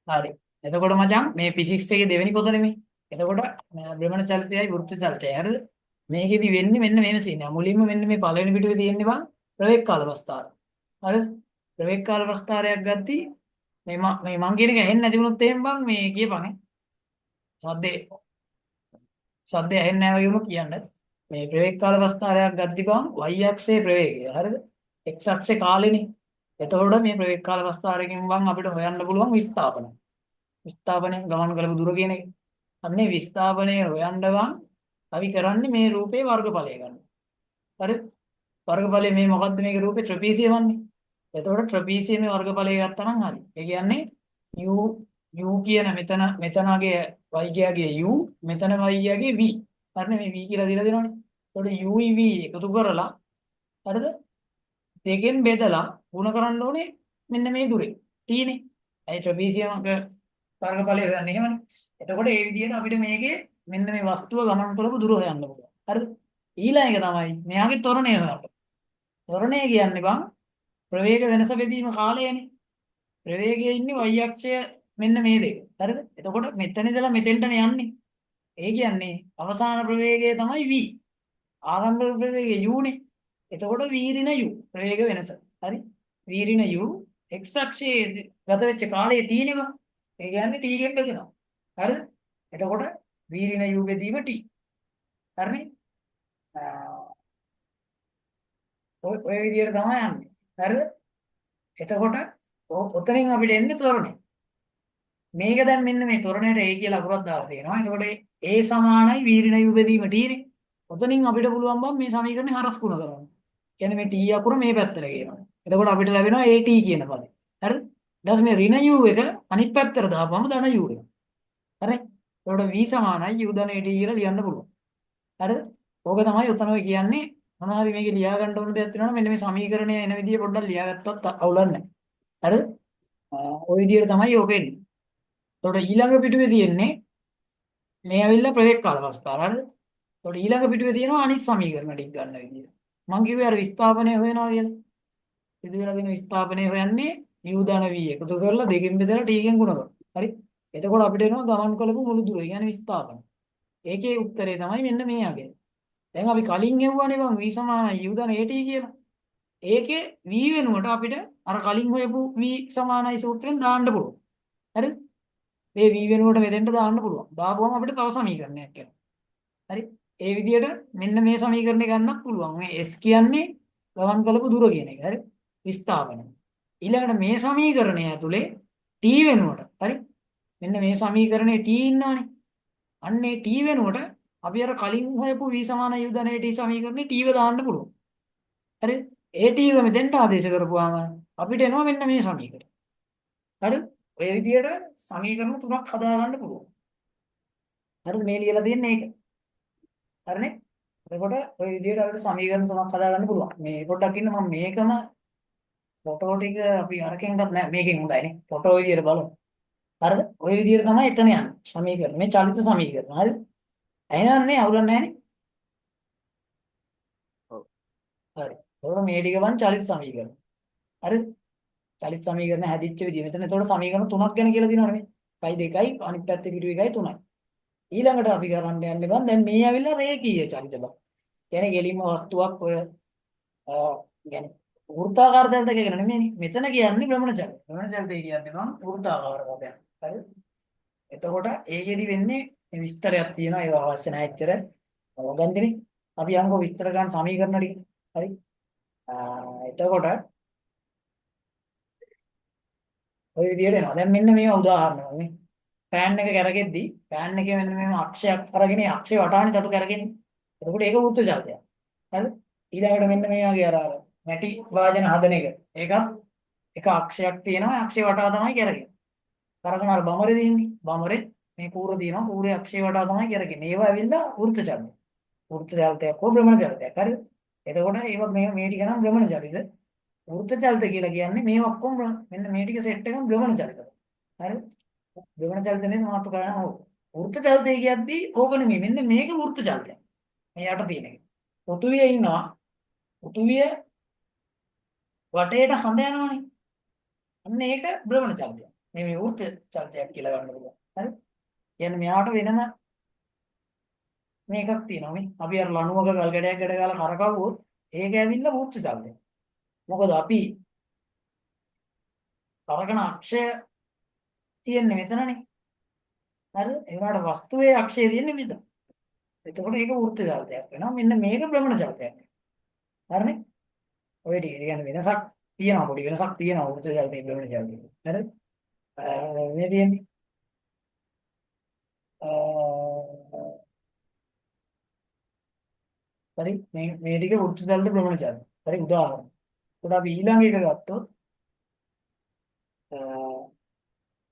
හරි. එතකොට මචං මේ ෆිසික්ස් එකේ දෙවෙනි පොත නෙමෙයි. එතකොට භ්‍රමණ චලිතයයි වෘත්ත චලිතයයි. හරිද? මේකෙදි වෙන්නේ මෙන්න මේම සීනය. මුලින්ම මෙන්න මේ පළවෙනි පිටුවේ තියෙන්නේ බං ප්‍රවේග කාල ප්‍රස්තාර. හරිද? ප්‍රවේග කාල ප්‍රස්තාරයක් ගද්දී මේ මං කියන එක ඇහෙන්නේ නැති වුණොත් එහෙම බං මේ කියපන් ඈ. සද්දේ සද්දේ ඇහෙන්නේ නැහැ වගේ වුණොත් කියන්න. මේ ප්‍රවේග කාල ප්‍රස්තාරයක් ගද්දී බං y අක්ෂයේ ප්‍රවේගය. හරිද? x අක්ෂේ කාලෙනේ. එතකොට මේ ප්‍රවේග කාල ප්‍රස්තාරයෙන් බං අපිට හොයන්න පුළුවන් විස්ථාපන. විස්ථාපනය ගමන් කරපු දුර කියන එක. අන්නේ විස්ථාපනය හොයන්නවන් අපි කරන්නේ මේ රූපේ වර්ගඵලය ගන්න. හරි? වර්ගඵලය මේ මොකද්ද මේකේ රූපේ ට්‍රපීසියම් වන්නේ. එතකොට ට්‍රපීසියමේ වර්ගඵලය ගත්තා නම් හරි. ඒ කියන්නේ u කියන මෙතනගේ y ගියාගේ u මෙතන y ගියාගේ v. හරිනේ මේ v කියලා දීලා දෙනවනේ. එතකොට u v එකතු කරලා හරිද? දෙකෙන් බෙදලා ಗುಣ කරන්න ඕනේ මෙන්න මේ දුරේ. t නේ. ඒ ට්‍රපීසියමක වර්ගඵලය හොයන්නේ එහෙමනේ. එතකොට ඒ විදිහට අපිට මේකේ මෙන්න මේ වස්තුව ගමන් කරපු දුර හොයන්න පුළුවන්. හරිද? ඊළඟ එක තමයි මෙයාගේ ත්වරණය හොයන්න. ත්වරණය කියන්නේ බං ප්‍රවේග වෙනස බෙදීම කාලයනේ. ප්‍රවේගයේ ඉන්නේ y අක්ෂය මෙන්න මේ දෙක. හරිද? එතකොට මෙතන ඉඳලා මෙතෙන්ටනේ යන්නේ. ඒ කියන්නේ අවසාන ප්‍රවේගය තමයි v. ආරම්භ ප්‍රවේගය u නේ. එතකොට v ඍණ u ප්‍රවේග වෙනස. හරි? v ඍණ u x අක්ෂයේ ගත වෙච්ච කාලය t නේ බං. ඒ කියන්නේ t ගෙන් බෙදෙනවා. හරිද? එතකොට v ඍණ u බෙදීම t. හරිනේ? ඔය විදිහට තමයි යන්නේ. හරිද? එතකොට ඔතනින් අපිට එන්නේ ත්වරණය. මේක දැන් මෙන්න මේ ත්වරණයට a කියලා අකුරක් දාලා තියෙනවා. එතකොට a සමානයි v ඍණ u බෙදීම t නේ. ඔතනින් අපිට පුළුවන් බම් මේ සමීකරණය හරස් ගුණ කරන්න. කියන්නේ මේ t අකුර මේ පැත්තට ගේනවා. එතකොට අපිට ලැබෙනවා at කියන පදේ. හරිද? ඊට පස්සේ මේ ඍණ u එක අනිත් පැත්තට දාපුවම ධන u එක. හරි? එතකොට v සමානයි u ධන at කියලා ලියන්න පුළුවන්. හරිද? ඕක තමයි උතන ඔය කියන්නේ මොනවා හරි මේකේ ලියා ගන්න ඕන දෙයක් තියෙනවා නම් මෙන්න මේ සමීකරණය එන විදිය පොඩ්ඩක් ලියාගත්තත් අවුලක් නැහැ. හරිද? ওই විදියට තමයි ඕක එන්නේ. එතකොට ඊළඟ පිටුවේ තියෙන්නේ මේ ඇවිල්ලා ප්‍රවේග කාල අවස්ථාව. හරිද? එතකොට ඊළඟ පිටුවේ තියෙනවා අනිත් සමීකරණ ටික ගන්න විදිය. මම කිව්වේ අර විස්ථාපනය හොයනවා කියලා. සිදු වෙලා තියෙන විස්ථාපනය හොයන්නේ u ධන v එකතු කරලා දෙකෙන් බෙදලා t ගෙන් ගුණ කරනවා. හරි? එතකොට අපිට එනවා ගමන් කරපු මුළු දුර. ඒ කියන්නේ විස්ථාපන. ඒකේ උත්තරේ තමයි මෙන්න මේ යගේ. දැන් අපි කලින් හෙව්වනේ බං v සමානයි u ධන at කියලා. ඒකේ v වෙනුවට අපිට අර කලින් හොයපු v සමානයි සූත්‍රයෙන් දාන්න පුළුවන්. හරිද? මේ v වෙනුවට මෙතෙන්ට දාන්න පුළුවන්. දාපුවම අපිට තව සමීකරණයක් එනවා. හරි? ඒ විදිහට මෙන්න මේ සමීකරණය ගන්නත් පුළුවන්. මේ s කියන්නේ ගමන් කළපු දුර කියන එක. හරි? විස්ථාපනය. ඊළඟට මේ සමීකරණය ඇතුලේ t වෙනුවට හරි? මෙන්න මේ සමීකරණේ t ඉන්නවනේ. අන්නේ t වෙනුවට අපි අර කලින් හොයපු v සමානයි u ධන at සමීකරණේ t ව දාන්න පුළුවන්. හරි? at එක මෙතෙන්ට ආදේශ කරපුවාම අපිට එනවා මෙන්න මේ සමීකරණය. හරි? ඔය විදිහට සමීකරණ තුනක් හදා ගන්න පුළුවන්. හරිද? මේ ලියලා තියෙන්නේ ඒක. හරිනේ? එතකොට ඔය විදිහට අපිට සමීකරණ තුනක් හදා ගන්න පුළුවන්. මේ පොඩ්ඩක් ඉන්න මම මේකම ෆොටෝ ටික අපි අරකින්වත් නෑ මේකෙන් හොඳයිනේ. ෆොටෝ විදිහට බලමු. හරිද? ඔය විදිහට තමයි එතන යන්නේ. සමීකරණ. මේ චලිත සමීකරණ. හරිද? එහෙනම් අවුලක් නෑනේ. ඔව්. හරි. එතකොට මේ ටික වන් චලිත සමීකරණ. හරිද? චලිත සමීකරණ හැදිච්ච විදිය. මෙතන එතකොට සමීකරණ තුනක් ගැන කියලා දිනවනේ මේ. කයි දෙකයි අනිත් පැත්තේ පිටු එකයි තුනයි. ඊළඟට අපි කරන්න යන්නේ බං දැන් මේ ඇවිල්ලා රේඛීය චලිත බං. කියන්නේ ගෙලින්ම වස්තුවක් ඔය يعني වෘත්තාකාර චලිත කියන නෙමෙයිනේ. මෙතන කියන්නේ භ්‍රමණ චලිත. භ්‍රමණ චලිතය කියන්නේ බං වෘත්තාකාර පදයක්. හරිද? එතකොට ඒකෙදි වෙන්නේ මේ විස්තරයක් තියෙනවා. ඒව අවශ්‍ය නැහැ එච්චර. ඕගන්දිනේ. අපි යන්කෝ විස්තර ගන්න සමීකරණ ටික. හරි? එතකොට ඔය විදිහට එනවා. දැන් මෙන්න මේ උදාහරණ මේ ෆෑන් එක කරගෙද්දි ෆෑන් එකේ මෙන්න මේ අක්ෂයක් අරගෙන අක්ෂය වටානේ චතු කරගෙන. එතකොට ඒක වෘත්ත චලිතයක්. හරිද? ඊළඟට මෙන්න මේ වගේ අර මැටි වාදන හදන එක. ඒකත් එක අක්ෂයක් තියෙනවා. අක්ෂය වටා තමයි කරගෙන. කරගෙන අර බමරේ දෙන්නේ. බමරේ මේ කූර දිනවා. කූරේ අක්ෂය වටා තමයි කරගෙන. ඒව ඇවිල්ලා වෘත්ත චලිතය. වෘත්ත චලිතයක් හෝ භ්‍රමණ චලිතයක්. හරිද? එතකොට ඒව මේ ටික නම් භ්‍රමණ චලිත. වෘත්ත චලිත කියලා කියන්නේ මේ ඔක්කොම මෙන්න මේ ටික සෙට් එකම භ්‍රමණ චලිත. හරිද? භ්‍රමණ චලිතනේ මාතු කරනවා. වෘත්ත චලිතය කියද්දී ඕක නෙමෙයි. මෙන්න මේක වෘත්ත චලිතය. මේ යට තියෙන එක. පෘථුවිය ඉන්නවා. පෘථුවිය වටේට හඳ යනවනේ. අන්න ඒක භ්‍රමණ චලිතය. මේ විවෘත චලනයක් කියලා ගන්න පුළුවන්. හරි? කියන්නේ මෙයාට වෙනම මේකක් තියෙනවා මේ. අපි අර ලණුවක ගල් ගැඩයක් ගැඩ ගාලා කරකවුවොත් ඒක ඇවිල්ලා වෘත්ත චලනය. මොකද අපි කරකන අක්ෂය තියෙන්නේ මෙතනනේ. හරිද? ඒ වුණාට වස්තුවේ අක්ෂය තියෙන්නේ මෙතන. එතකොට ඒක වෘත්ත චලනයක් වෙනවා. මෙන්න මේක භ්‍රමණ චලනයක්. හරිනේ? ඔය ටික කියන්නේ වෙනසක් තියෙනවා, පොඩි වෙනසක් තියෙනවා වෘත්ත චලනයේ භ්‍රමණ චලනයේ. හරිද? මේ තියෙන්නේ හරි මේ ටික වෘත්ත චලන භ්‍රමණ චලන. හරි උදාහරණ. උඩ අපි ඊළඟ එක ගත්තොත්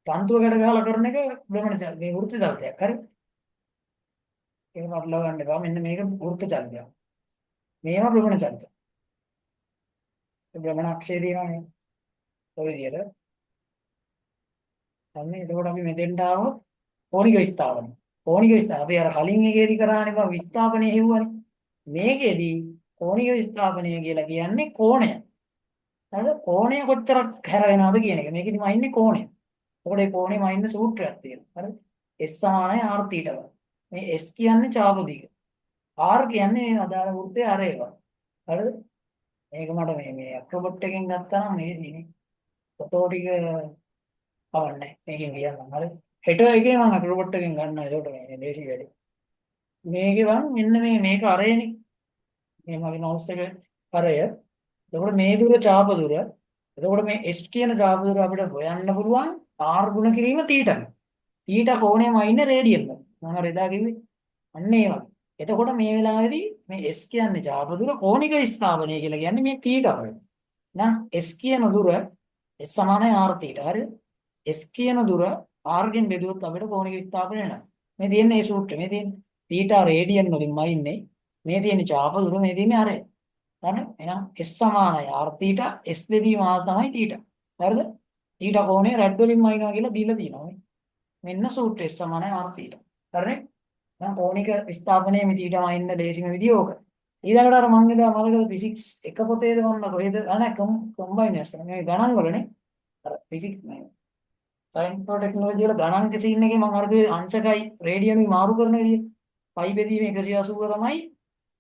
තන්තුව ගැට ගහලා කරන එක භ්‍රමණ චලන. මේ වෘත්ත චලනයක්. හරි? ඒක මතලව ගන්න එපා. මෙන්න මේක වෘත්ත චලනයක්. මේවා භ්‍රමණ චලන. භ්‍රමණ අක්ෂය තියෙනවා නේ. ඔය විදිහට. අන්නේ එතකොට අපි මෙතෙන්ට ආවොත් කෝණික විස්ථාපනය. කෝණික විස්ථාපනය අපි අර කලින් එකේදී කරානේ බා විස්ථාපනය හෙව්වනේ. මේකෙදී කෝණික විස්ථාපනය කියලා කියන්නේ කෝණය. හරිද? කෝණය කොච්චරක් හැරවෙනවද කියන එක. මේකෙදි මම ඉන්නේ කෝණය. එතකොට මේ කෝණේ මම ඉන්න සූත්‍රයක් තියෙනවා. හරිද? S සමානයි R θ. මේ S කියන්නේ චාප දිග. R කියන්නේ මේ අදාළ වෘත්තයේ අර ඒවා. හරිද? මේක මට මේ ඇක්‍රොබොට් එකෙන් ගත්තා නම් මේ දිනේ. ෆොටෝ ටික කවන්නේ. මේකෙන් කියන්නම්. හරිද? හෙට එකේ මම ඇක්‍රොබොට් එකෙන් ගන්නවා. ඒකට මේ දේශි වැඩි. මේකේ වන් මෙන්න මේක අරේනේ. මේ මගේ මවුස් එක අරය. එතකොට මේ දුර චාප දුර. එතකොට මේ S කියන චාප දුර අපිට හොයන්න පුළුවන් R ගුණ කිරීම θ. θ කෝණයම ඉන්නේ රේඩියන් වල. මම අර එදා කිව්වේ. අන්න ඒ වගේ. එතකොට මේ වෙලාවේදී මේ S කියන්නේ චාප දුර කෝණික විස්ථාපනය කියලා කියන්නේ මේ θ වල. එහෙනම් S කියන දුර S සමානයි R θ. හරිද? S කියන දුර R ගෙන් බෙදුවොත් අපිට කෝණික විස්ථාපනය වෙනවා. මේ තියෙන්නේ මේ සූත්‍රය. මේ තියෙන්නේ θ රේඩියන් වලින්ම ඉන්නේ. මේ තියෙන්නේ චාප දුර මේ තියෙන්නේ අරේ. හරි? එහෙනම් S සමානයි R θ S බෙදීම R තමයි θ. හරිද? θ කෝණය රැඩ් වලින්ම අයින්නවා කියලා දීලා තියෙනවා. මෙන්න සූත්‍රය S සමානයි R θ. හරිනේ? දැන් කෝණික විස්ථාපනයේ මේ θ මයින්න දේශිම විදිය ඕක. ඊළඟට අර මම එදා මතකද ෆිසික්ස් එක පොතේද මම කොහෙද අනේ කම්බයිනර්ස් මේ ගණන් වලනේ. අර ෆිසික්ස් මේ සයන්ස් ප්‍රෝ ටෙක්නොලොජි වල ගණන් කිසිින් එකේ මම අර කිව්වේ අංශකයි රේඩියනුයි මාරු කරන විදිය. පයි බෙදීම 180 තමයි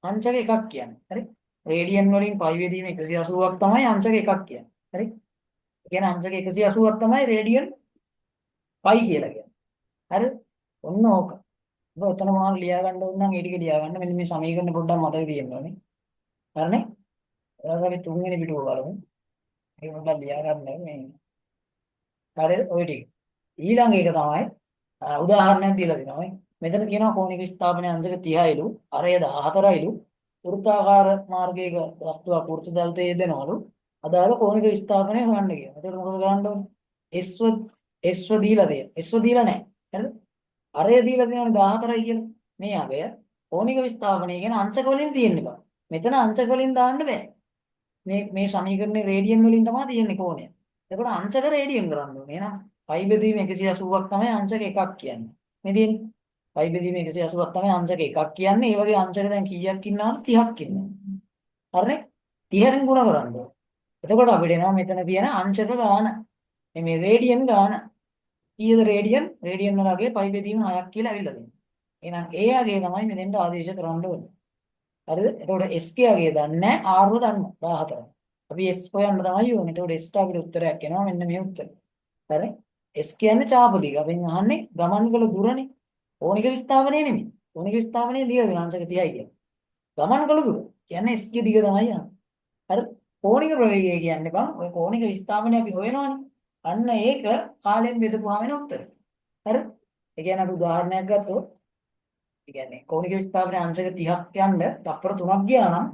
අංශක එකක් කියන්නේ. හරි? රේඩියන් වලින් පයි බෙදීම 180ක් තමයි අංශක එකක් කියන්නේ. හරි? ඒ කියන්නේ අංශක 180ක් තමයි රේඩියන් පයි කියලා කියන්නේ. හරිද? ඔන්න ඕක. ඔබ ඔතන මොනවද ලියා ගන්න ඕන නම් ඒ ටික ලියා ගන්න. මෙන්න මේ සමීකරණ පොඩ්ඩක් මතක තියෙන්න ඕනේ. හරිනේ? ඊළඟට අපි තුන්වෙනි පිටුව බලමු. ඒක පොඩ්ඩක් ලියා ගන්න මේ. හරිද? ඔය ටික. ඊළඟ එක තමයි උදාහරණයක් දීලා දෙනවා මේ. මෙතන කියනවා කෝණික විස්ථාපනයේ අංශක 30යිලු, අරය 14යිලු, වෘත්තාකාර මාර්ගයක වස්තුවක් වෘත්ත දල්තයේ යෙදෙනවලු. අදාළ කෝණික විස්ථාපනය හොයන්න කියනවා. එතකොට මොකද කරන්න ඕනේ? S දීලා දෙන්න. S දීලා නැහැ. හරිද? අරය දීලා දෙනවනේ 14යි කියලා. මේ අගය කෝණික විස්ථාපනය කියන අංශක වලින් තියෙන්න බෑ. මෙතන අංශක වලින් දාන්න බෑ. මේ සමීකරණේ රේඩියන් වලින් තමයි තියෙන්නේ කෝණය. එතකොට අංශක රේඩියන් කරන්න ඕනේ. එහෙනම් පයි බෙදීම 180ක් තමයි අංශක එකක් කියන්නේ. මේ තියෙන්නේ. පයි බෙදීම 180ක් තමයි අංශක එකක් කියන්නේ. ඒ වගේ අංශක දැන් කීයක් ඉන්නවද? 30ක් ඉන්නවා. හරිනේ? 30ෙන් ගුණ කරන්න ඕනේ. එතකොට අපිට එනවා මෙතන තියෙන අංශක ගාන. මේ රේඩියන් ගාන. කීයද රේඩියන්? රේඩියන් වල අගේ පයි බෙදීම 6ක් කියලා අවිල්ල දෙනවා. එහෙනම් ඒ අගේ තමයි මෙතෙන්ට ආදේශ කරන්න ඕනේ. හරිද? එතකොට S ගේ අගේ දන්නේ නැහැ R ව දන්නවා 14. අපි S හොයන්න තමයි ඕනේ. එතකොට S ට අපිට උත්තරයක් එනවා මෙන්න මේ උත්තරය. හරි? S කියන්නේ චාප දිග. අපෙන් අහන්නේ ගමන් කළ දුරනේ. කෝණික විස්ථාපනය නෙමෙයි. කෝණික විස්ථාපනය දිග විනාශක 30යි කියන්නේ. ගමන් කළ දුර කියන්නේ S ගේ දිග තමයි යන්නේ. හරි? කෝණික ප්‍රවේගය කියන්නේ බං ඔය කෝණික විස්ථාපනය අපි හොයනවනේ. අන්න ඒක කාලයෙන් බෙදපුවාම එන උත්තරය. හරි? ඒ කියන්නේ අපි උදාහරණයක් ගත්තොත් ඒ කියන්නේ කෝණික විස්ථාපනයේ අංශක 30ක් යන්න තප්පර 3ක් ගියා නම්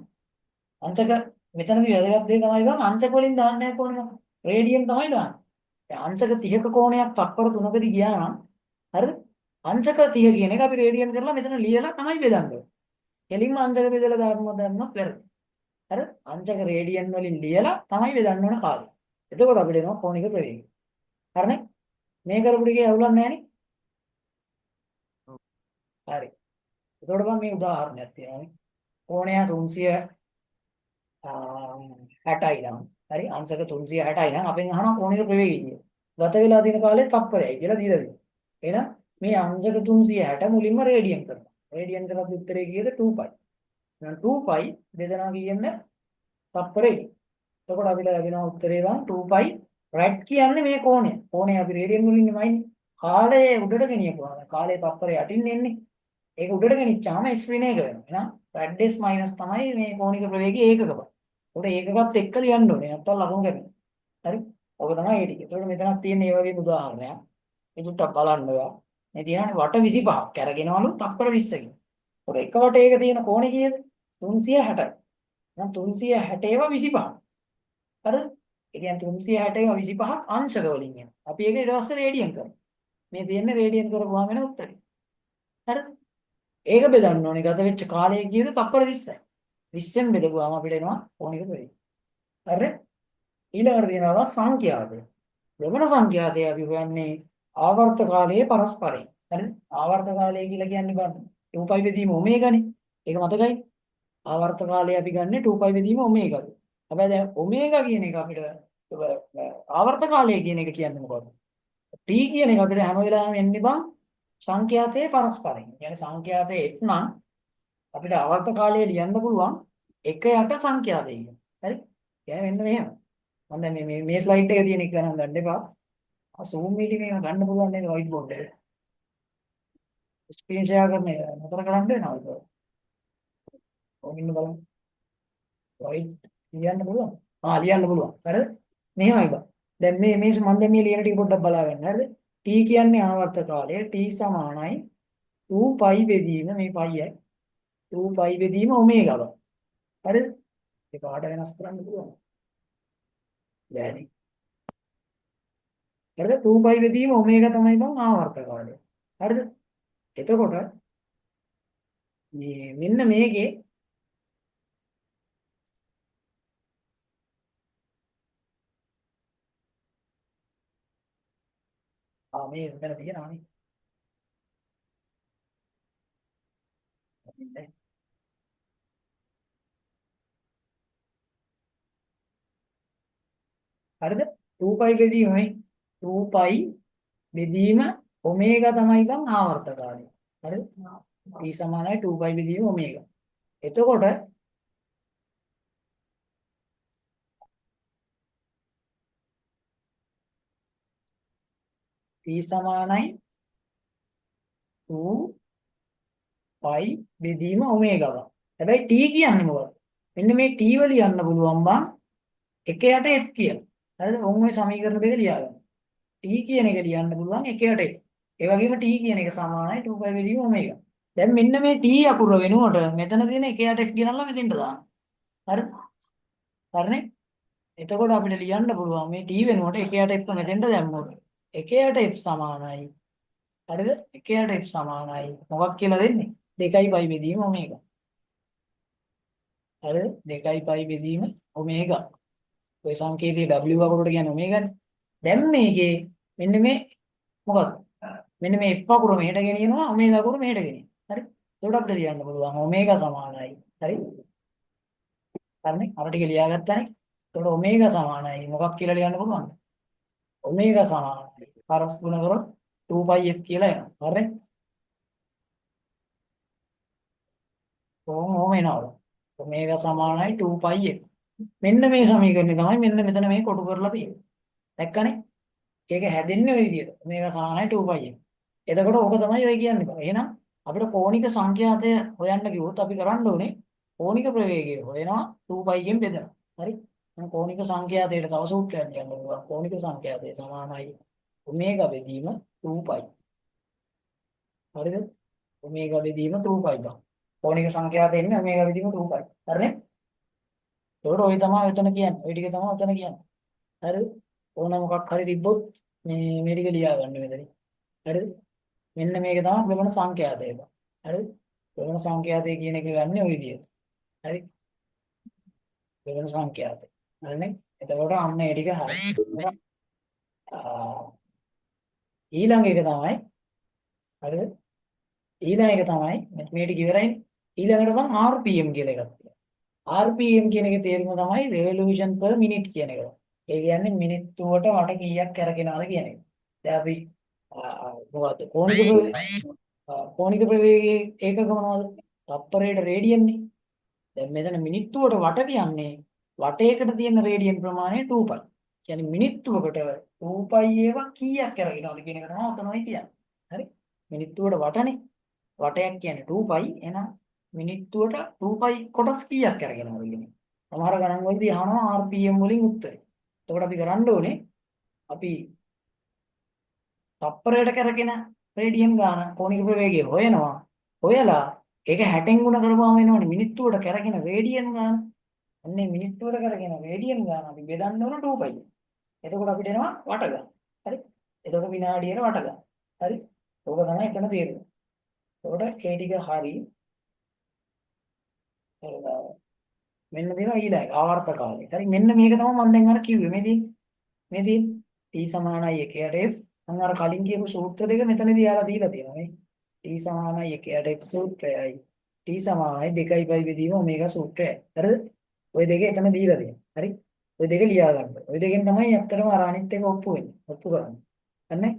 අංශක මෙතනදී වැදගත් දේ තමයි බං අංශක වලින් දාන්නේ කොහොමද? රේඩියන් තමයි දාන්නේ. දැන් අංශක 30ක කෝණයක් තප්පර 3කදී ගියා නම් හරිද? අංශක 30 කියන එක අපි රේඩියන් කරලා මෙතන ලියලා තමයි බෙදන්නේ. කෙලින්ම අංශක බෙදලා දාන්නවත් වැරදි. හරි? අංශක රේඩියන් වලින් ලියලා තමයි බෙදන්න ඕන කාලය. එතකොට අපිට එනවා කෝණික ප්‍රවේගය. හරිනේ? මේ කරපු ටිකේ අවුලක් නැහැ නේ? හරි. එතකොට මම මේ උදාහරණයක් තියෙනවා. කෝණය 360යි නම් හරි අංශක 360යි නම් අපෙන් අහනවා කෝණික ප්‍රවේගය. ගත වෙලා තියෙන කාලේ තප්පරයයි කියලා දීලා දෙනවා. එහෙනම් මේ අංශක 360 මුලින්ම රේඩියන් කරනවා. රේඩියන් කරලා උත්තරේ කීයද 2π. එහෙනම් 2π බෙදනවා කියන්නේ තප්පරෙයි. එතකොට අපිට ලැබෙනවා උත්තරේ වань 2π රැට් කියන්නේ මේ කෝණය. කෝණය අපි රේඩියන් වලින් නෙමෙයි. කාලය උඩට ගෙනියපුවාම කාලය තප්පරේ යටින් එන්නේ. ඒක උඩට ගෙනිච්චාම s වින එක වෙනවා. එහෙනම් රැඩ්ඩස් මයිනස් තමයි මේ කෝණික ප්‍රවේගය ඒකක බව. උඩ ඒකකත් එක්ක ලියන්න ඕනේ. නැත්නම් ලකුණු ගන්න. හරි? ඔක තමයි ඒ ටික. ඒතකොට මෙතනක් තියෙන මේ වගේ උදාහරණයක්. මේ චුට්ටක් බලන්න ඔයා. මේ තියෙනනේ වට 25ක්. කැරගෙනවලු තප්පර 20කින්. ඒතකොට එක වටේක තියෙන කෝණය කීයද? 360යි. එහෙනම් 360 ඒවා 25ක්. හරිද? ඒ කියන්නේ 360 ඒවා 25ක් අංශක වලින් එනවා. අපි ඒක ඊට පස්සේ රේඩියන් කරනවා. මේ තියෙන්නේ රේඩියන් කරපුවාම වෙන උත්තරේ. හරිද? ඒක බෙදන්න ඕනේ ගත වෙච්ච කාලය කීයද? තප්පර 20යි. 20න් බෙදුවාම අපිට එනවා කෝණික ප්‍රවේගය. හරිද? ඊළඟට තියෙනවා සංඛ්‍යාතය. දෙවන සංඛ්‍යාතය අපි හොයන්නේ ආවර්ත කාලයේ පරස්පරය. හරිද? ආවර්ත කාලය කියලා කියන්නේ බලන්න. 2π බෙදීම ඔමේගානේ. ඒක මතකයි? ආවර්ත කාලය අපි ගන්නෙ 2π බෙදීම ඔමේගා. හැබැයි දැන් ඔමේගා කියන එක අපිට ආවර්ත කාලය කියන එක කියන්නේ මොකක්ද? t කියන එක අපිට හැම වෙලාවෙම එන්නේ බං සංඛ්‍යාතයේ පරස්පරයෙන්. يعني සංඛ්‍යාතයේ s නම් අපිට ආවර්ත කාලය ලියන්න පුළුවන් 1 යට සංඛ්‍යාතය කියන. හරි? يعني මෙන්න මෙහෙම. මම දැන් මේ ස්ලයිඩ් එකේ තියෙන එක ගණන් ගන්න එපා. ආ Zoom meeting එක ගන්න පුළුවන් නේද white board එකට? ස්ක්‍රීන් ෂෙයා කරන එක නතර කරන්න වෙනවද? ඔන්න ඉන්න බලන්න. white ලියන්න පුළුවන්. ලියන්න පුළුවන්. හරිද? මෙහෙමයි බා. දැන් මේ මම දැන් මේ ලියන ටික පොඩ්ඩක් බලා ගන්න. හරිද? t කියන්නේ ආවර්ත කාලය. t සමානයි 2π බෙදීම මේ πයි 2π බෙදීම ඔමේගා බව. හරිද? ඒක පාඩ වෙනස් කරන්න පුළුවන්. බෑනේ. හරිද? 2π බෙදීම ඔමේගා තමයි බං ආවර්ත කාලය. හරිද? එතකොට මෙන්න මේකේ මේ මෙතන තියෙනවානේ. හරිද? 2π බෙදීමයි 2π බෙදීම ඔමේගා තමයි බං ආවර්ත කාලය. හරිද? t සමානයි 2π බෙදීම ඔමේගා. එතකොට t සමානයි 2π බෙදීම ඔමේගා බං. හැබැයි t කියන්නේ මොකක්ද? මෙන්න මේ t වල ලියන්න පුළුවන් බං 1 යට f කියලා. හරිද? ඔන්න ඔය සමීකරණ දෙක ලියාගන්න. t කියන එක ලියන්න පුළුවන් 1 යට f. ඒ වගේම t කියන එක සමානයි 2π බෙදීම ඔමේගා. දැන් මෙන්න මේ t අකුර වෙනුවට මෙතන තියෙන 1 යට f ගෙනල්ලා මෙතෙන්ට දාන්න. හරිද? හරිනේ? එතකොට අපිට ලියන්න පුළුවන් මේ t වෙනුවට 1 යට f මෙතෙන්ට දැම්මොත් 1 යට f සමානයි. හරිද? 1 යට f සමානයි. මොකක් කියලා දෙන්නේ? 2π බෙදීම ඔමේගා. හරිද? 2π බෙදීම ඔමේගා. ඔය සංකේතයේ w අකුරට කියන්නේ ඔමේගානේ. දැන් මේකේ මෙන්න මේ මොකක්ද? මෙන්න මේ f අකුර මෙහෙට ගෙනියනවා ඔමේගා අකුර මෙහෙට ගෙනියනවා. හරි? එතකොට අපිට ලියන්න පුළුවන් ඔමේගා සමානයි. හරි? හරිනේ? අර ටික ලියාගත්තානේ. එතකොට ඔමේගා සමානයි මොකක් කියලා ලියන්න පුළුවන්ද? ඔමේගා සමානයි පරස් ගුණ කරොත් 2πf කියලා එනවා. හරිනේ? කොහොම එනවද? ඔමේගා සමානයි 2πf. මෙන්න මේ සමීකරණය තමයි මෙන්න මෙතන මේ කොටු කරලා තියෙන්නේ. දැක්කනේ? ඒක හැදෙන්නේ ওই විදිහට. ඔමේගා සමානයි 2πf. එතකොට ඕක තමයි ඔය කියන්නේ. එහෙනම් අපිට කෝණික සංඛ්‍යාතය හොයන්න කිව්වොත් අපි කරන්න ඕනේ කෝණික ප්‍රවේගය හොයනවා 2π ගෙන් බෙදලා. හරි? මම කෝණික සංඛ්‍යාතයට තව සූත්‍රයක් කියන්නම්. කෝණික සංඛ්‍යාතය සමානයි ඔමේගා බෙදීම 2π. හරිද? ඔමේගා බෙදීම 2π ගන්න. කෝණික සංඛ්‍යාතය එන්නේ ඔමේගා බෙදීම 2π. හරිනේ? ඒකට ඔය තමයි එතන කියන්නේ. ඔය ටික තමයි එතන කියන්නේ. හරිද? ඕන මොකක් හරි තිබ්බොත් මේ ටික ලියා ගන්න මෙතන. හරිද? මෙන්න මේක තමයි දෙවන සංඛ්‍යාතය. හරිද? දෙවන සංඛ්‍යාතය කියන එක ගන්න ඔය විදියට. හරි? දෙවන සංඛ්‍යාතය. හරිනේ? එතකොට අන්න ඒ ටික හරි. ඊළඟ එක තමයි හරිද? ඊළඟ එක තමයි මේ ටික ඉවරයිනේ. ඊළඟට මම RPM කියලා එකක් තියෙනවා. RPM කියන එකේ තේරුම තමයි revolution per minute කියන එක. ඒ කියන්නේ මිනිත්තුවට වට කීයක් කරගෙනවද කියන එක. දැන් අපි මොකද්ද කෝණික ප්‍රවේගයේ ඒකක මොනවද? තප්පරයට රේඩියන්නේ. දැන් මෙතන මිනිත්තුවට වට කියන්නේ වටයකට තියෙන රේඩියන් ප්‍රමාණය 2π. කියන්නේ මිනිත්තුවකට 2π ඒවා කීයක් කරගෙනවද කියන එක තමයි ඔතනයි කියන්නේ. හරි? මිනිත්තුවට වටනේ. වටයක් කියන්නේ 2π. එහෙනම් මිනිත්තුවට 2π කොටස් කීයක් කරගෙනවද කියන එක. සමහර ගණන් වලදී අහනවා RPM වලින් උත්තරේ. එතකොට අපි කරන්න ඕනේ අපි තප්පරයට කරගෙන රේඩියන් ගාන කෝණික ප්‍රවේගය හොයනවා. හොයලා ඒක 60න් ගුණ කරපුවාම එනවනේ මිනිත්තුවට කරගෙන රේඩියන් ගාන. අන්නේ මිනිත්තුවට කරගෙන රේඩියන් ගාන අපි බෙදන්න ඕන 2π. එතකොට අපිට එනවා වට ගන්න. හරි? එතකොට විනාඩියට වට ගන්න. හරි? ඕක තමයි එතන තේරුම. එතකොට ඒ ටික හරි. මෙන්න දෙනවා ඊළඟ ආවර්ත කාලය. හරි මෙන්න මේක තමයි මම දැන් අර කිව්වේ. මේදී T සමානයි 1ට F. මම අර කලින් කියපු සූත්‍ර දෙක මෙතනදී යාලා දීලා තියෙනවා නේ. T සමානයි 1ට F සූත්‍රයයි. T සමානයි 2π බෙදීම ඔමේගා සූත්‍රයයි. හරිද? ওই දෙක එතන දීලා තියෙනවා. හරි? ওই දෙක ලියා ගන්න. ওই දෙකෙන් තමයි ඇත්තටම අර අනිත් එක ඔප්පු වෙන්නේ. ඔප්පු කරන්නේ. හරිනේ?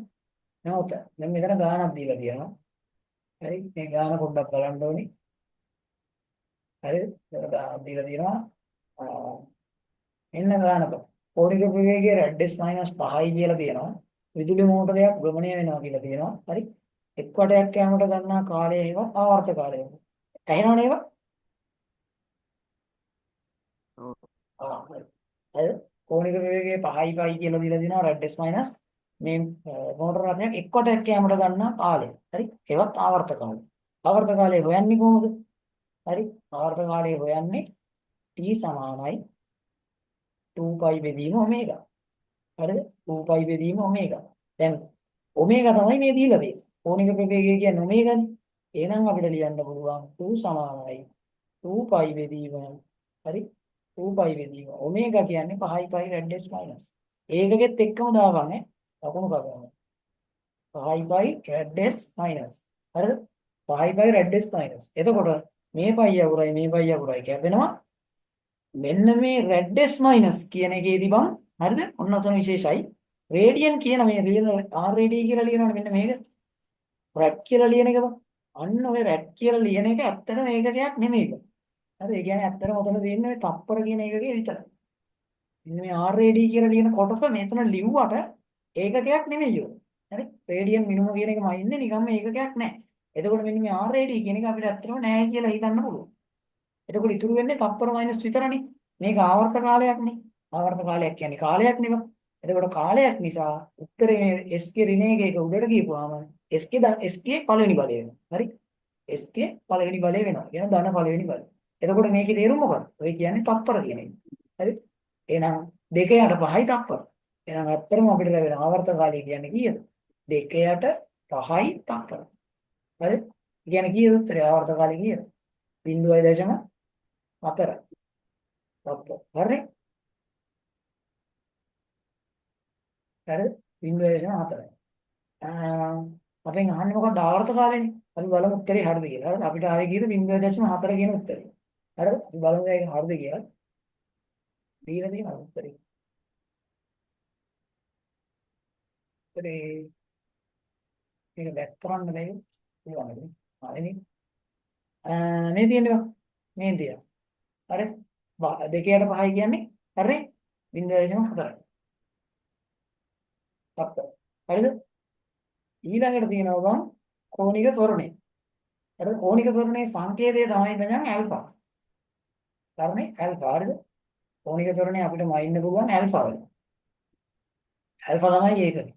නමුත් දැන් මෙතන ගාණක් දීලා තියෙනවා. හරි? මේ ගාණ පොඩ්ඩක් බලන්න ඕනේ. හරිද? මෙතන ගාණක් දීලා තියෙනවා. එන්න ගානක කෝණික ප්‍රවේගය රැඩ්ඩස් -5යි කියලා තියෙනවා. විදුලි මෝටරයක් භ්‍රමණය වෙනවා කියලා තියෙනවා. හරි. එක් වටයක් යාමට ගන්නා කාලය හේවත් ආවර්ත කාලය. ඇහෙනවනේ ඒවා? ඔව්. හරි. හරි. කෝණික ප්‍රවේගය 5යි කියලා දීලා තියෙනවා රැඩ්ඩස් මයිනස් මේ මෝටර රථයක් එක් වටයක් යාමට ගන්නා කාලය. හරි. ඒවත් ආවර්ත කාලය. ආවර්ත කාලය හොයන්නේ කොහොමද? හරි. ආවර්ත කාලය හොයන්නේ T සමානයි 2π බෙදීම ඔමේගා. හරිද? 2π බෙදීම ඔමේගා. දැන් ඔමේගා තමයි මේ දීලා තියෙන්නේ. කෝණික ප්‍රවේගය කියන්නේ ඔමේගානේ. එහෙනම් අපිට ලියන්න පුළුවන් 2 සමානයි 2π බෙදීම. හරි? 2π බෙදීම ඔමේගා කියන්නේ 5π රැඩ්ඩස් මයිනස්. ඒකෙත් එක්කම දාගන්න ඈ. ලකුණු කරගන්න. 5π රැඩ්ඩස් මයිනස්. හරිද? 5π රැඩ්ඩස් මයිනස්. එතකොට මේ π අකුරයි මේ π අකුරයි කැපෙනවා. මෙන්න මේ රැඩ්ඩස් මයිනස් කියන එකේදී බං හරිද? ඔන්න ඔතන විශේෂයි. රේඩියන් කියන මේ රියල් RAD කියලා ලියනවනේ මෙන්න මේක. රැඩ් කියලා ලියන එක බං. අන්න ඔය රැඩ් කියලා ලියන එක ඇත්තටම ඒකකයක් නෙමෙයි බං. හරි? ඒ කියන්නේ ඇත්තටම ඔතන තියෙන්නේ ඔය තප්පර කියන එකකේ විතරයි. මෙන්න මේ RAD කියලා ලියන කොටස මෙතන ලිව්වට ඒකකයක් නෙමෙයි ඔය. හරි? රේඩියන් මිනිමම කියන එකම ඉන්නේ නිකම්ම ඒකකයක් නැහැ. එතකොට මෙන්න මේ RAD කියන එක අපිට ඇත්තටම නැහැ කියලා හිතන්න පුළුවන්. එතකොට ඉතුරු වෙන්නේ තප්පර මයිනස් විතරනේ. මේක ආවර්ත කාලයක්නේ. ආවර්ත කාලයක් කියන්නේ කාලයක් නෙවෙයි. එතකොට කාලයක් නිසා උත්තරේ මේ S ගේ ඍණ එක උඩට ගියපුවාම S ගේ පළවෙනි බලය වෙනවා. හරි? S ගේ පළවෙනි බලය වෙනවා. කියන ධන පළවෙනි බලය. එතකොට මේකේ තේරුම මොකක්ද? ඔය කියන්නේ තප්පර කියන එක. හරි? එහෙනම් 2 යට 5යි තප්පර. එහෙනම් ඇත්තටම අපිට ලැබෙන ආවර්ත කාලය කියන්නේ කීයද? 2 යට 5යි තප්පර. හරි? කියන්නේ කීයද උත්තරේ ආවර්ත කාලය කීයද? 0.4. තප්පර. හරි? හරිද? 0.4. අපෙන් අහන්නේ මොකක්ද ආවර්ත කාලෙනේ. අපි බලමු උත්තරේ හරිද කියලා. හරිද? අපිට ආයේ කීයද 0.4 කියන උත්තරේ. හරිද? අපි බලමු ඒක හරිද කියලා. දීලා තියෙනවා උත්තරේ. උත්තරේ මේක බැක් කරන්න බැහැ. ඒවනේ. හරිනේ. මේ තියෙනවා. මේ තියෙනවා. හරි? 2ට 5යි කියන්නේ හරි? 0.4යි. තප්පර. හරිද? ඊළඟට තියෙනවා බං කෝණික ත්වරණය. හරිද? කෝණික ත්වරණයේ සංකේතය තමයි බං ඇල්ෆා. හරිනේ? ඇල්ෆා හරිද? කෝණික ත්වරණය අපිට මයින්න පුළුවන් ඇල්ෆා වලින්. ඇල්ෆා තමයි ඒකනේ.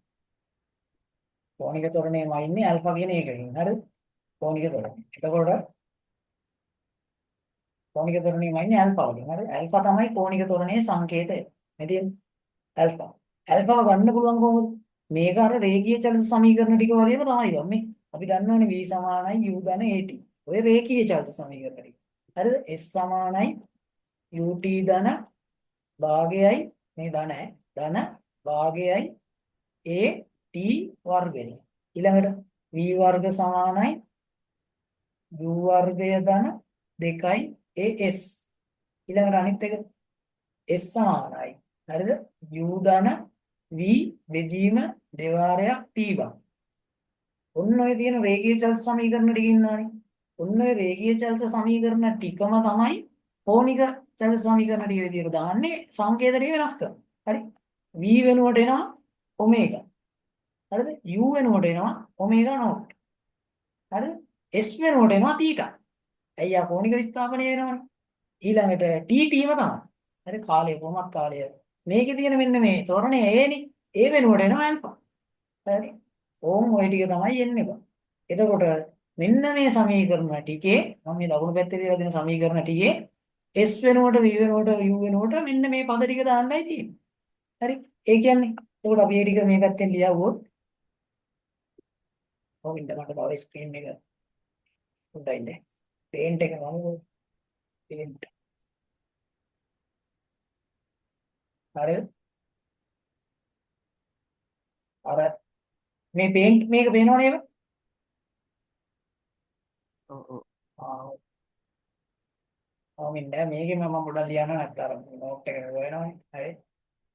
කෝණික ත්වරණය මයින්නේ ඇල්ෆා කියන එකකින්. හරිද? කෝණික ත්වරණය. එතකොට කෝණික ත්වරණය මයින්නේ ඇල්ෆා වලින්. හරිද? ඇල්ෆා තමයි කෝණික ත්වරණයේ සංකේතය. මේ තියෙන්නේ ඇල්ෆා. ඇල්ෆාව ගන්න පුළුවන් කොහොමද? මේක අර රේඛීය චලන සමීකරණ ටික වගේම තමයි බං මේ. අපි දන්නවනේ V සමානයි U ධන AT. ඔය රේඛීය චලන සමීකරණ ටික. හරිද? S සමානයි UT ධන භාගයයි මේ ධන භාගයයි AT වර්ගය. ඊළඟට V වර්ග සමානයි U වර්ගය ධන 2යි AS. ඊළඟට අනිත් එක S සමානයි හරිද? u ධන v බෙදීම දෙවාරයක් t බං. ඔන්න ඔය තියෙන රේඛීය චලන සමීකරණ ටික ඉන්නවනේ. ඔන්න ඔය රේඛීය චලන සමීකරණ ටිකම තමයි කෝණික චලන සමීකරණ ටික විදියට දාන්නේ සංකේත ටික වෙනස් කරලා. හරි? v වෙනුවට එනවා ඔමේගා. හරිද? u වෙනුවට එනවා ඔමේගා නෝට්. හරිද? s වෙනුවට එනවා තීටා. ඇයි ආ කෝණික විස්ථාපනය වෙනවනේ. ඊළඟට t ටීම තමයි. හරි කාලය කොහොමත් කාලය. මේකේ තියෙන මෙන්න මේ තොරණේ a නේ. a වෙනුවට එනවා ඇල්ෆා. හරි. ඕම් ওই ටික තමයි එන්නේ බං. එතකොට මෙන්න මේ සමීකරණ ටිකේ මම මේ දකුණු පැත්තේ දීලා දෙන සමීකරණ ටිකේ s වෙනුවට v වෙනුවට u වෙනුවට මෙන්න මේ පද ටික දාන්නයි තියෙන්නේ. හරි. ඒ කියන්නේ එතකොට අපි මේ ටික මේ පැත්තෙන් ලියවුවොත් කොහොමින්ද මට බව ස්ක්‍රීන් එක උඩයි ඉන්නේ. පේන්ට් එක ගමු. පේන්ට්. හරි. අර මේ පේන්ට් මේක පේනව නේද? ඔව් ඔව්. කොහොමින්ද මේකෙම මම පොඩ්ඩක් ලියන්න නැත්නම් අර නෝට් එක වෙනවනේ. හරි.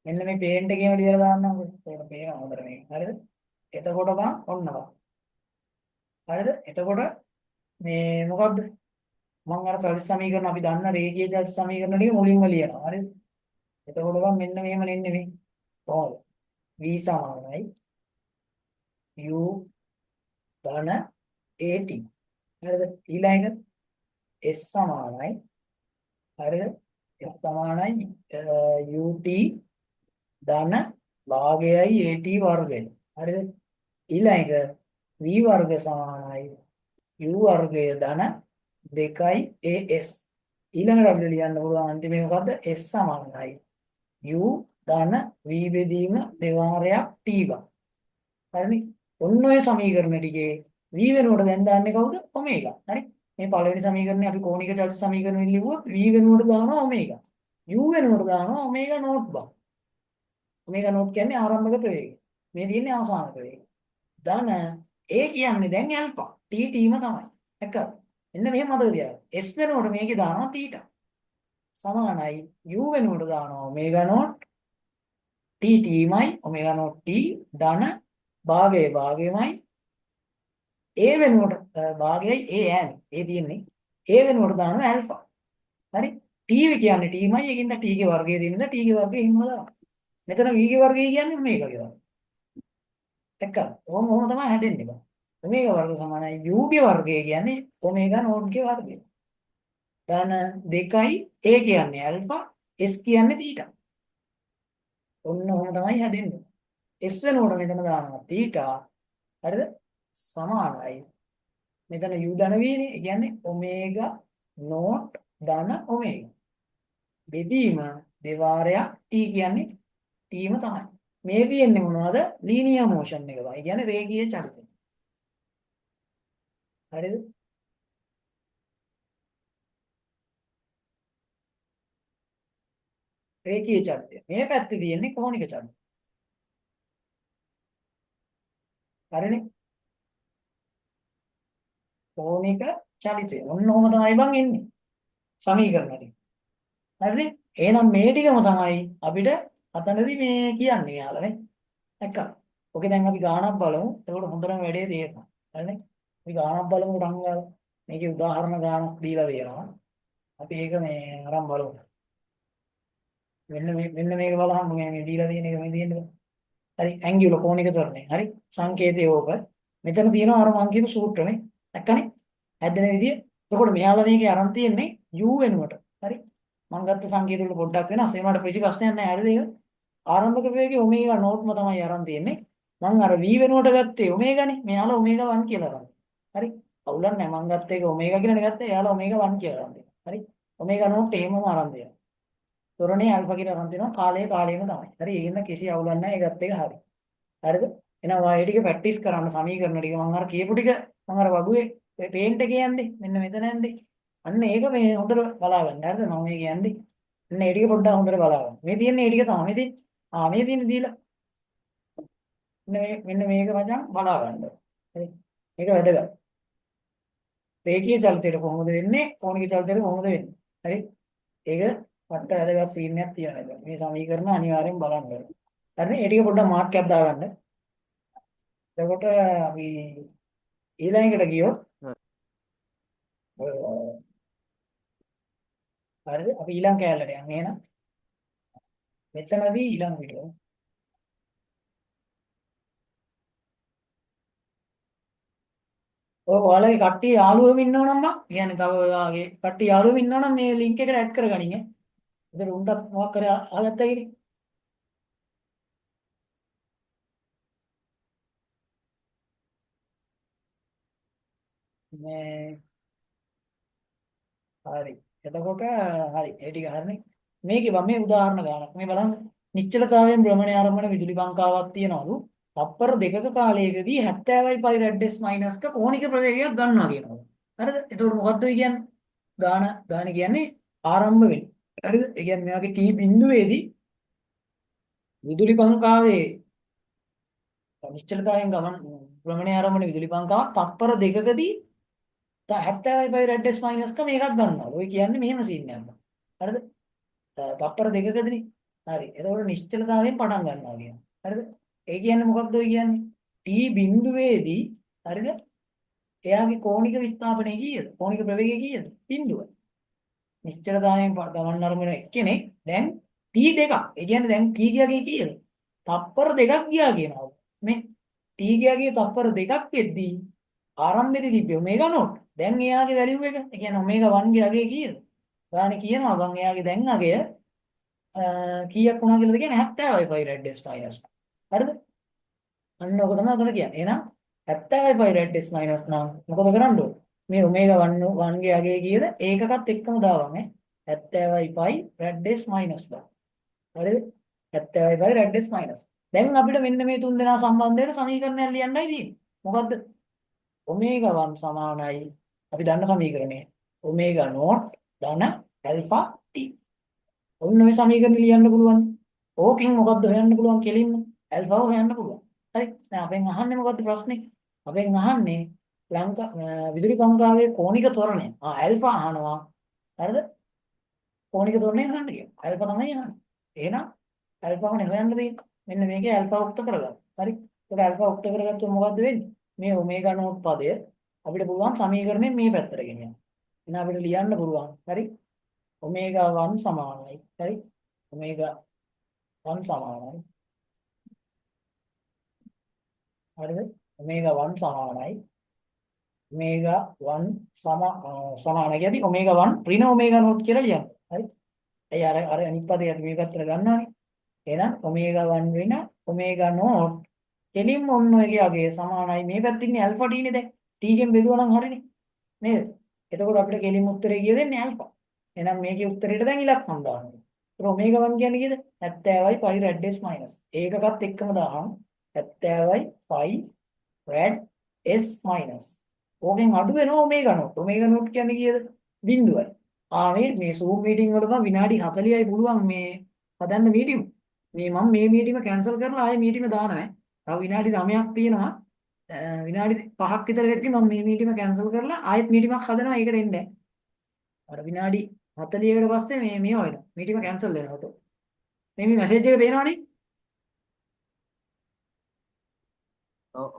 මෙන්න මේ පේන්ට් එකේම ලියලා දාන්නම්කෝ. ඒක පේනවා හොඳට මේක. හරිද? එතකොට බං ඔන්න බං. හරිද? එතකොට මේ මොකද්ද? මම අර චලිත සමීකරණ අපි දන්න රේඛීය චලිත සමීකරණ ටික මුලින්ම ලියනවා. හරිද? එතකොට බං මෙන්න මෙහෙම නෙන්නේ මේ. කොහොමද? v සමානයි u ධන at. හරිද? ඊළඟ s සමානයි. හරිද? s සමානයි ut ධන භාගයයි at වර්ගය. හරිද? ඊළඟ v වර්ග සමානයි u වර්ගය ධන 2 as. ඊළඟට අපිට ලියන්න පුළුවන් අන්තිමේ මොකද්ද? s සමානයි u ධන v බෙදීම දෙවාරයක් t බං. හරිනේ? ඔන්න ඔය සමීකරණ ටිකේ v වෙනුවට දැන් දාන්නේ කවුද? ඔමේගා. හරි? මේ පළවෙනි සමීකරණේ අපි කෝණික චලන සමීකරණෙ ලිව්වොත් v වෙනුවට දානවා ඔමේගා. u වෙනුවට දානවා ඔමේගා නෝට් බං. ඔමේගා නෝට් කියන්නේ ආරම්භක ප්‍රවේගය. මේ තියෙන්නේ අවසාන ප්‍රවේගය. ධන a කියන්නේ දැන් ඇල්ෆා. t ටීම තමයි. එක. මෙන්න මෙහෙම මතක තියාගන්න. s වෙනුවට මේකේ දානවා තීටා. සමානයි u වෙනුවට දානවා ඔමේගා නෝට් t ටීමයි ඔමේගා නෝට් t ධන භාගයමයි a වෙනුවට භාගයයි a යන්නේ. a තියෙන්නේ a වෙනුවට දානවා ඇල්ෆා. හරි? t කියන්නේ tමයි ඒකින්ද t ගේ වර්ගය දෙන්නද t ගේ වර්ගය හිමම දානවා. මෙතන v ගේ වර්ගය කියන්නේ ඔමේගා ගේ වර්ගය. එක්ක ඔහොම තමයි හැදෙන්නේ බං. ඔමේගා වර්ග සමානයි u ගේ වර්ගය කියන්නේ ඔමේගා නෝට් ගේ වර්ගය. ධන 2යි a කියන්නේ ඇල්ෆා s කියන්නේ තීටා. ඔන්න ඔහොම තමයි හැදෙන්නේ. s වෙනුවට මෙතන දානවා තීටා. හරිද? සමානයි. මෙතන u ධන v නේ. ඒ කියන්නේ ඔමේගා නෝට් ධන ඔමේගා. බෙදීම දෙවාරයක් t කියන්නේ tම තමයි. මේ තියෙන්නේ මොනවද? ලීනියර් මෝෂන් එක බයි. ඒ කියන්නේ රේඛීය චලනය. හරිද? රේඛීය චලනය. මේ පැත්තේ තියෙන්නේ කෝණික චලනය. හරිනේ? කෝණික චලිතය. ඔන්න ඔහොම තමයි බං එන්නේ. සමීකරණ ටික. හරිනේ? එහෙනම් මේ ටිකම තමයි අපිට අතනදී මේ කියන්නේ යාළුවනේ. එක්ක. ඔකේ දැන් අපි ගාණක් බලමු. එතකොට හොඳටම වැඩේ තේරෙනවා. හරිනේ? අපි ගාණක් බලමු රංගල. මේකේ උදාහරණ ගාණක් දීලා තියෙනවා. අපි ඒක මේ අරන් බලමු. මෙන්න මේක බලහම මේ දීලා තියෙන එක මේ තියෙන්නේ. හරි ඇන්ගියුලර් කෝණික ත්වරණය. හරි සංකේතය ඕක. මෙතන තියෙනවා අර මං කියපු සූත්‍රනේ. නැක්කනේ. හැදෙන විදිය. එතකොට මෙයාලා මේකේ අරන් තියෙන්නේ u වෙනුවට. හරි. මං ගත්ත සංකේත වල පොඩ්ඩක් වෙනස්. ඒ වුණාට කිසි ප්‍රශ්නයක් නැහැ. හරිද ඒක? ආරම්භක වේගයේ ඔමේගා නෝට්ම තමයි අරන් තියෙන්නේ. මං අර v වෙනුවට ගත්තේ ඔමේගානේ. මෙයාලා ඔමේගා 1 කියලා අරන්. හරි. අවුලක් නැහැ. මං ගත්ත එක ඔමේගා කියලානේ ගත්තේ. එයාලා ඔමේගා 1 කියලා අරන් තියෙනවා. හරි. ඔමේගා නෝට් එහෙමම අරන් තියෙනවා. තොරණේ අල්ෆා කියලා අරන් තියෙනවා. කාලයම තමයි. හරි. ඒකින්ද කිසි අවුලක් නැහැ. ඒ ගත්ත එක හරි. හරිද? එහෙනම් ඔය ටික ප්‍රැක්ටිස් කරන්න සමීකරණ ටික මම අර කියපු ටික මම අර වගුවේ පේන්ට් එකේ යන්නේ මෙන්න මෙතන යන්නේ. අන්න ඒක මේ හොඳට බලා ගන්න. හරිද? මම මේ කියන්නේ. අන්න ඒ ටික පොඩ්ඩක් හොඳට බලා ගන්න. මේ තියෙන්නේ ඒ ටික තමයි. මේ තියෙන්නේ. මේ තියෙන්නේ දීලා. මෙන්න මේක මචං බලා ගන්න. හරි. මේක වැදගත්. රේඛීය චලිතයට කොහොමද වෙන්නේ? කෝණික චලිතයට කොහොමද වෙන්නේ? හරි. ඒක මට වැදගත් සීන් එකක් තියෙනවා. මේ සමීකරණ අනිවාර්යෙන් බලන්න ඕනේ. හරිනේ? ඒ ටික පොඩ්ඩක් මාක් එකක් දාගන්න. එතකොට අපි ඊළඟට ගියොත් හරිද? අපි ඊළඟ කැලලට යන්නේ එහෙනම්. මෙතනදී ඊළඟ වීඩියෝ. ඔය ඔයාලගේ කට්ටිය යාළුවෙම ඉන්නවනම් බං. කියන්නේ තව ඔයාගේ කට්ටිය යාළුවෙම ඉන්නවනම් මේ ලින්ක් එකට ඇඩ් කරගනින් ඈ. ඒතර උන්ටත් මොකක් කරේ අහගත්තා කිනේ. මේ හරි. එතකොට හරි. ඒ ටික හරිනේ. මේකේ මම මේ උදාහරණ ගානක් මේ බලන්න. නිශ්චලතාවයෙන් භ්‍රමණය ආරම්භන විදුලි පංකාවක් තියනවලු. තප්පර දෙකක කාලයකදී 70යි පයි රැඩ්ඩස් මයිනස්ක කෝණික ප්‍රවේගයක් ගන්නවා කියනවා. හරිද? එතකොට මොකද්ද ඔය කියන්නේ? ගාන කියන්නේ ආරම්භ වෙන්නේ. හරිද? ඒ කියන්නේ මෙයාගේ T බිඳුවේදී විදුලි පංකාවේ නිශ්චලතාවයෙන් ගමන් භ්‍රමණය ආරම්භන විදුලි පංකාවක් තප්පර දෙකකදී 70යි පයි රැඩ්ඩස් මයිනස්ක මේකක් ගන්නවා. ඔය කියන්නේ මෙහෙම සීන් එකක්. හරිද? තප්පර දෙකකදීනේ. හරි. එතකොට නිශ්චලතාවයෙන් පටන් ගන්නවා කියන්නේ. හරිද? ඒ කියන්නේ මොකක්ද ඔය කියන්නේ? T බිඳුවේදී හරිද? එයාගේ කෝණික විස්ථාපනය කීයද? කෝණික ප්‍රවේගය කීයද? බිඳුව. නිශ්චලතාවයෙන් ගමන් අරගෙන එක්කෙනෙක් දැන් T දෙකක්. ඒ කියන්නේ දැන් T ගියාගේ කීයද? තප්පර දෙකක් ගියා කියනවා. මේ T ගියාගේ තප්පර දෙකක් වෙද්දී ආරම්භයේදී තිබ්බේ ඔමේගා නෝට්. දැන් එයාගේ වැලියු එක, ඒ කියන්නේ ඔමේගා 1 ගේ අගය කීයද? ගානේ කියනවා බං එයාගේ දැන් අගය කීයක් වුණා කියලාද කියන්නේ 70යි පයි රැඩ්ඩස් මයිනස්. හරිද? අන්න ඔක තමයි උතන කියන්නේ. එහෙනම් 70යි පයි රැඩ්ඩස් මයිනස් නම් මොකද කරන්න ඕන? මේ ඔමේගා 1 ගේ අගය කීයද? ඒකකත් එක්කම දාවන් ඈ. 70යි පයි රැඩ්ඩස් මයිනස් බා. හරිද? 70යි පයි රැඩ්ඩස් මයිනස්. දැන් අපිට මෙන්න මේ තුන් දෙනා සම්බන්ධයෙන් සමීකරණයක් ලියන්නයි තියෙන්නේ. මොකද්ද? ඔමේගා 1 සමානයි අපි දන්න සමීකරණය. ඔමේගා නෝට් ධන ඇල්ෆා t. ඔන්න ඔය සමීකරණ ලියන්න පුළුවන්. ඕකෙන් මොකද්ද හොයන්න පුළුවන් කෙලින්ම? ඇල්ෆාව හොයන්න පුළුවන්. හරි. දැන් අපෙන් අහන්නේ මොකද්ද ප්‍රශ්නේ? අපෙන් අහන්නේ විදුලි පංකාවේ කෝණික ත්වරණය. ඇල්ෆා අහනවා. හරිද? කෝණික ත්වරණය අහන්න කියනවා. ඇල්ෆා තමයි අහන්නේ. එහෙනම් ඇල්ෆාවනේ හොයන්න තියෙන්නේ. මෙන්න මේකේ ඇල්ෆා උක්ත කරගන්න. හරි. ඒක ඇල්ෆා උක්ත කරගත්තොත් මොකද්ද වෙන්නේ? මේ ඔමේගා නෝට් පදය අපිට පුළුවන් සමීකරණයෙන් මේ පැත්තට ගෙනියන්න. එහෙනම් අපිට ලියන්න පුළුවන්. හරි. ඔමේගා 1 සමානයි. හරි. ඔමේගා 1 සමානයි. හරිද? ඔමේගා 1 සමානයි. ඔමේගා 1 සමානයි කියදී ඔමේගා 1 ඍණ ඔමේගා නෝට් කියලා ලියන්න. හරි. ඒ අර අනිත් පදේ අපි මේ පැත්තට ගන්නවානේ. එහෙනම් ඔමේගා 1 ඍණ ඔමේගා නෝට් කෙලින්ම ඔන්න ඔයගේ අගය සමානයි මේ පැත්තේ ඉන්නේ ඇල්ෆා t නේ දැන්. t ගෙන් බෙදුවා නම් හරිනේ. නේද? එතකොට අපිට කෙලින්ම උත්තරේ කිය දෙන්නේ ඇල්ෆා. එහෙනම් මේකේ උත්තරේට දැන් ඉලක්කම් දාන්න. ඒතර ඔමේගා 1 කියන්නේ කීයද? 70යි පයි රැඩ්ඩස් මයිනස්. ඒකකත් එක්කම දාහම 70යි පයි රැඩ් s මයිනස්. ඕකෙන් අඩු වෙනවා ඔමේගා නෝට්. ඔමේගා නෝට් කියන්නේ කීයද? බිඳුවයි. මේ Zoom මීටින් වල මම විනාඩි 40යි පුළුවන් මේ හදන්න මීටින්. මම මේ මීටිම කැන්සල් කරලා ආයෙ මීටිම දානවා. තව විනාඩි 9ක් තියෙනවා. විනාඩි 5ක් විතර වෙද්දි මම මේ මීටිම කැන්සල් කරලා ආයෙත් මීටිමක් හදනවා. ඒකට එන්නේ නැහැ. අර විනාඩි 40කට පස්සේ මේවා වෙනවා. මීටිම කැන්සල් වෙනවා. මේ මැසේජ් එක පේනවනේ. ඔව්.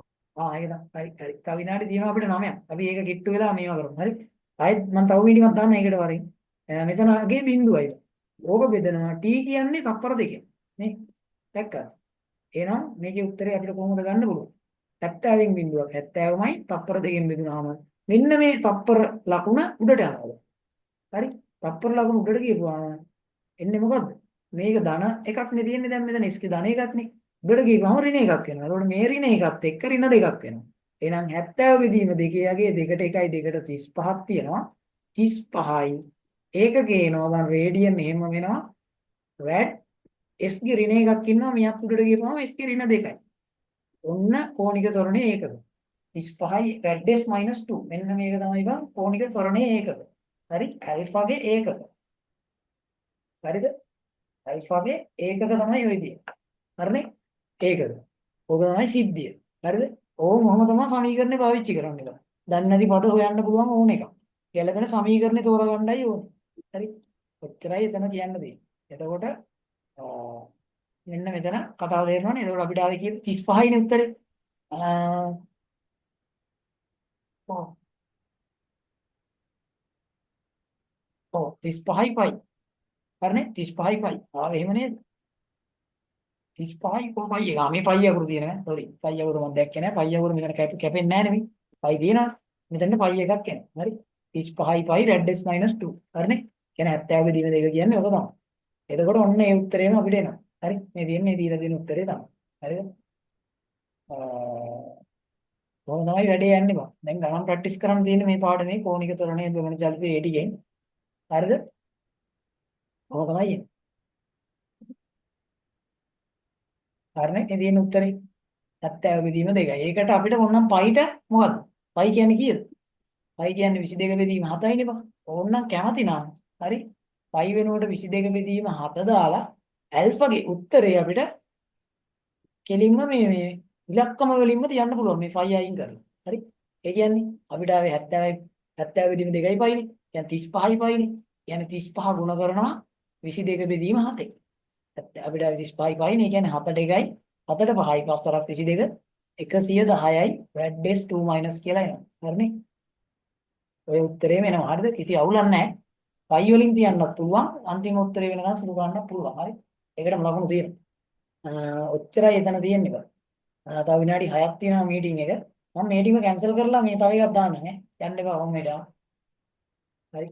ඒක තමයි. හරි. තව විනාඩි තියෙනවා අපිට 9ක්. අපි ඒක කිට්ටු වෙලා මේවා කරමු. හරි. ආයෙත් මම තව මීටිමක් දාන්න ඒකට වරින්. මෙතනගේ බිඳුවයි. ඕක බෙදනවා t කියන්නේ තප්පර දෙකෙන්. නේ? දැක්කද? එහෙනම් මේකේ උත්තරේ අපිට කොහොමද ගන්න පුළුවන්? 70න් බිඳුවක් 70මයි තප්පර දෙකෙන් බෙදුනහම මෙන්න මේ තප්පර ලකුණ උඩට යනවා. හරි? තප්පර ලකුණ උඩට ගියපුවාම එන්නේ මොකද්ද? මේක ධන එකක් නේ තියෙන්නේ දැන් මෙතන ස්කේ ධන එකක් නේ. උඩට ගියපුවාම ඍණ එකක් වෙනවා. ඒකෝට මේ ඍණ එකත් එක්ක ඍණ දෙකක් වෙනවා. එහෙනම් 70 බෙදීම දෙකේ යගේ 2ට 1යි 2ට 35ක් තියෙනවා. 35යි. ඒක ගේනවා මම රේඩියන් එහෙම වෙනවා. රැඩ් s ගේ ඍණ එකක් ඉන්නවා මෙයක් උඩට ගියපුවාම s ගේ ඍණ දෙකයි. ඔන්න කෝණික ත්වරණය ඒකක. 35යි රැඩ්ඩස් -2. මෙන්න මේක තමයි බං කෝණික ත්වරණය ඒකක. හරි? ඇල්ෆාගේ ඒකක. හරිද? ඇල්ෆාගේ ඒකක තමයි ඔය තියෙන්නේ. හරිනේ? ඒකක. ඕක තමයි සිද්ධිය. හරිද? ඕමම තමයි සමීකරණේ පාවිච්චි කරන්නේ බං. දන්නේ නැති පද හොයන්න පුළුවන් ඕන එකක්. ගැළපෙන සමීකරණේ තෝරගන්නයි ඕනේ. හරි? ඔච්චරයි එතන කියන්න තියෙන්නේ. එතකොට මෙන්න මෙතන කතාව තේරෙනවනේ. එතකොට අපිට ආවේ කීයද? 35යිනේ උත්තරේ. ඔව් ඔව් 35යි පයි. හරිනේ 35යි පයි. එහෙම නේද? 35යි කොහොමයි එක? මේ පයි අකුරු තියෙන නෑ. සෝරි. පයි අකුරු මම දැක්කේ නෑ. පයි අකුරු මෙතන කැපෙන්නේ නෑ නෙමෙයි. පයි තියෙනවා. මෙතන පයි එකක් එනවා. හරි. 35යි පයි රෙඩ්ස් -2. හරිනේ. කියන්නේ 70 ගේ දින දෙක කියන්නේ ඔක තමයි. එතකොට ඔන්න ඒ උත්තරේම අපිට එනවා. හරි. මේ තියෙන්නේ දීලා දෙන උත්තරේ තමයි. හරිද? කොහොම තමයි වැඩේ යන්නේ බං. දැන් ගණන් ප්‍රැක්ටිස් කරන්න තියෙන්නේ මේ පාඩමේ කෝණික ත්වරණය ගමන චලිතය ඒ ටිකෙන්. හරිද? කොහොම තමයි එන්නේ. හරිනේ. මේ තියෙන උත්තරේ 70 බෙදීම 2යි. ඒකට අපිට මොනනම් පයිට මොකද්ද? පයි කියන්නේ කීයද? පයි කියන්නේ 22 බෙදීම 7යිනේ බං. ඕනනම් කැමති නම් හරි. පයි වෙනුවට 22 බෙදීම 7 දාලා ඇල්ෆාගේ උත්තරේ අපිට කෙලින්ම මේ ඉලක්කම වලින්ම තියන්න පුළුවන් මේ 5 අයින් කරලා. හරි. ඒ කියන්නේ අපිට ආවේ 70යි 70 බෙදීම 2යි පයිනේ. يعني 35යි පයිනේ. يعني 35 ගුණ කරනවා 22 බෙදීම 7යි. අපිට ආවේ 35යි පයිනේ. ඒ කියන්නේ 7ට 1යි 7ට 5යි 5 වරක් 22 110යි වැඩ්ඩස් 2 මයිනස් කියලා එනවා. හරිනේ. ඔය උත්තරේම එනවා. හරිද? කිසි අවුලක් නැහැ. පයි වලින් තියන්නත් පුළුවන්. අන්තිම උත්තරේ වෙනකන් සුළු ගන්නත් පුළුවන්. හරි. ඒකටම ලකුණු තියෙනවා. ඔච්චරයි එතන තියෙන්නේ බං. තව විනාඩි 6ක් තියෙනවා මීටින් එක. මම මීටින්ග කැන්සල් කරලා මේ තව එකක් දාන්නම් ඈ. යන්න එපා මම මෙඩා. හරි.